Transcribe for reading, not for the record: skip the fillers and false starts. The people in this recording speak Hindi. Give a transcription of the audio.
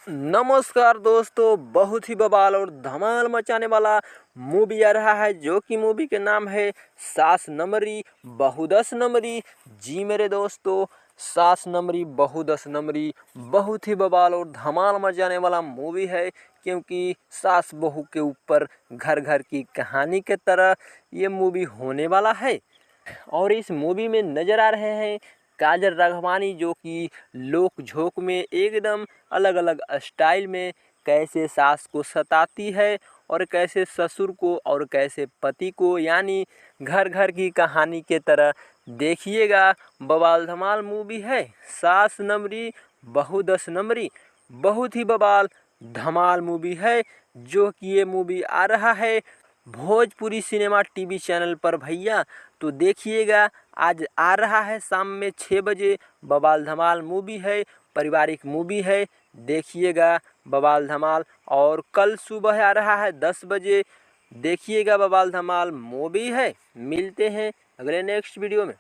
नमस्कार दोस्तों, बहुत ही बवाल और धमाल मचाने वाला मूवी आ रहा है जो कि मूवी के नाम है सास नमरी बहू दस नंबरी। जी मेरे दोस्तों, सास नमरी बहू दस नंबरी बहुत ही बवाल और धमाल मचाने वाला मूवी है, क्योंकि सास बहू के ऊपर घर घर की कहानी के तरह ये मूवी होने वाला है। और इस मूवी में नजर आ रहे हैं काजल राघवानी, जो कि लोक झोंक में एकदम अलग अलग स्टाइल में कैसे सास को सताती है और कैसे ससुर को और कैसे पति को, यानी घर घर की कहानी के तरह। देखिएगा, बवाल धमाल मूवी है सास नमरी बहू दस नंबरी। बहुत ही बवाल धमाल मूवी है जो कि ये मूवी आ रहा है भोजपुरी सिनेमा टीवी चैनल पर भैया। तो देखिएगा, आज आ रहा है शाम में 6 बजे। बवाल धमाल मूवी है, पारिवारिक मूवी है, देखिएगा बवाल धमाल। और कल सुबह आ रहा है 10 बजे, देखिएगा बवाल धमाल मूवी है। मिलते हैं अगले नेक्स्ट वीडियो में।